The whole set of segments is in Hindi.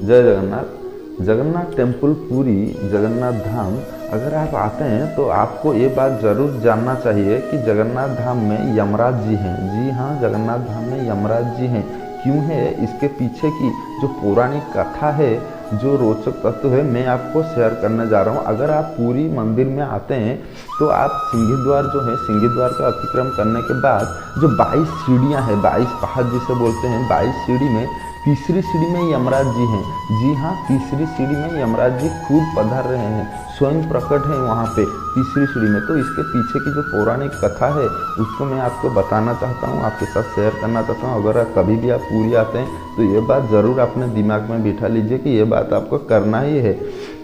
जय जगन्नाथ। जगन्नाथ टेम्पल पुरी जगन्नाथ धाम अगर आप आते हैं तो आपको ये बात ज़रूर जानना चाहिए कि जगन्नाथ धाम में यमराज जी हैं। जी हाँ, जगन्नाथ धाम में यमराज जी हैं। क्यों है, इसके पीछे की जो पौराणिक कथा है, जो रोचक तत्व है, मैं आपको शेयर करने जा रहा हूँ। अगर आप पूरी मंदिर में आते हैं तो आप सिंहद्वार जो है, सिंहद्वार का अतिक्रम करने के बाद जो 22 सीढ़ियाँ हैं, 22 पहाड़ जिसे बोलते हैं, 22 सीढ़ी में तीसरी सीढ़ी में यमराज जी हैं। जी हाँ, तीसरी सीढ़ी में यमराज जी खुद पधार रहे हैं, स्वयं प्रकट है वहाँ पे तीसरी सीढ़ी में। तो इसके पीछे की जो पौराणिक कथा है उसको मैं आपको बताना चाहता हूँ, आपके साथ शेयर करना चाहता हूँ। अगर कभी भी आप पूरी आते हैं तो ये बात ज़रूर अपने दिमाग में बिठा लीजिए कि ये बात आपको करना ही है।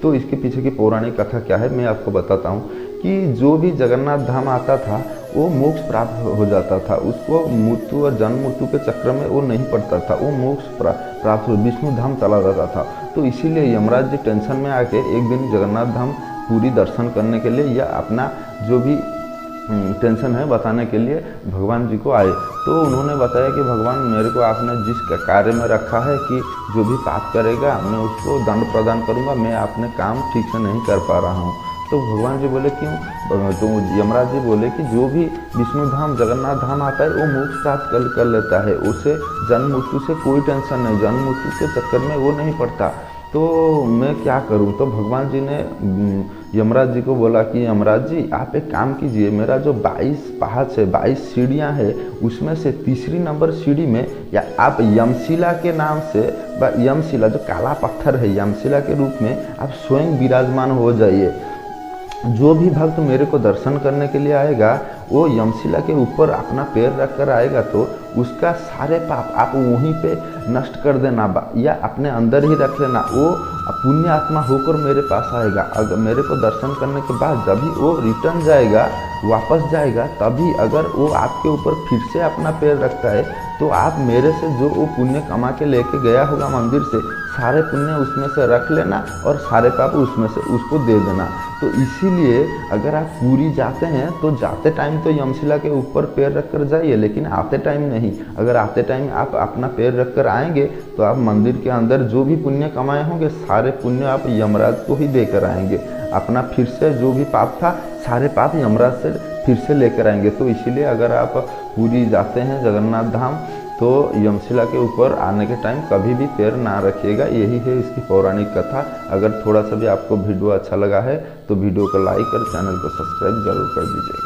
तो इसके पीछे की पौराणिक कथा क्या है मैं आपको बताता हूँ कि जो भी जगन्नाथ धाम आता था वो मोक्ष प्राप्त हो जाता था। उसको मृत्यु और जन्म मृत्यु के चक्र में वो नहीं पड़ता था, वो मोक्ष प्राप्त हो विष्णु धाम चला जाता था। तो इसीलिए यमराज जी टेंशन में आके एक दिन जगन्नाथ धाम पूरी दर्शन करने के लिए या अपना जो भी टेंशन है बताने के लिए भगवान जी को आए। तो उन्होंने बताया कि भगवान, मेरे को आपने जिस कार्य में रखा है कि जो भी पाप करेगा मैं उसको दंड प्रदान करूंगा, मैं अपने काम ठीक से नहीं कर पा रहा हूँ। तो भगवान जी बोले क्यों? तो यमराज जी बोले कि जो भी विष्णु धाम जगन्नाथ धाम आता है वो मोक्ष प्राप्त कर लेता है, उसे जन्म मृत्यु से कोई टेंशन नहीं, जन्म मृत्यु के चक्कर में वो नहीं पड़ता। तो मैं क्या करूं? तो भगवान जी ने यमराज जी को बोला कि यमराज जी आप एक काम कीजिए, मेरा जो 22 पहाड़ है, 22 सीढ़ियाँ हैं, उसमें से तीसरी नंबर सीढ़ी में या आप यमशिला के नाम से, यमशिला जो काला पत्थर है, यमशिला के रूप में आप स्वयं विराजमान हो जाइए। जो भी भक्त मेरे को दर्शन करने के लिए आएगा वो यमशिला के ऊपर अपना पैर रख कर आएगा तो उसका सारे पाप आप वहीं पे नष्ट कर देना या अपने अंदर ही रख लेना। वो पुण्य आत्मा होकर मेरे पास आएगा। अगर मेरे को दर्शन करने के बाद जब भी वो रिटर्न जाएगा, वापस जाएगा, तभी अगर वो आपके ऊपर फिर से अपना पैर रखता है तो आप मेरे से जो वो पुण्य कमा के लेके गया होगा मंदिर से, सारे पुण्य उसमें से रख लेना और सारे पाप उसमें से उसको दे देना। तो इसीलिए अगर आप पूरी जाते हैं तो जाते टाइम तो यमशिला के ऊपर पैर रख कर जाइए, लेकिन आते टाइम नहीं। अगर आते टाइम आप अपना पैर रख कर आएंगे तो आप मंदिर के अंदर जो भी पुण्य कमाए होंगे सारे पुण्य आप यमराज को ही देकर आएंगे। अपना फिर से जो भी पाप था सारे पाप यमराज से फिर से लेकर आएंगे। तो इसीलिए अगर आप पूरी जाते हैं जगन्नाथ धाम तो यमशिला के ऊपर आने के टाइम कभी भी पैर ना रखिएगा। यही है इसकी पौराणिक कथा। अगर थोड़ा सा भी आपको वीडियो अच्छा लगा है तो वीडियो को लाइक और चैनल को सब्सक्राइब जरूर कर दीजिएगा।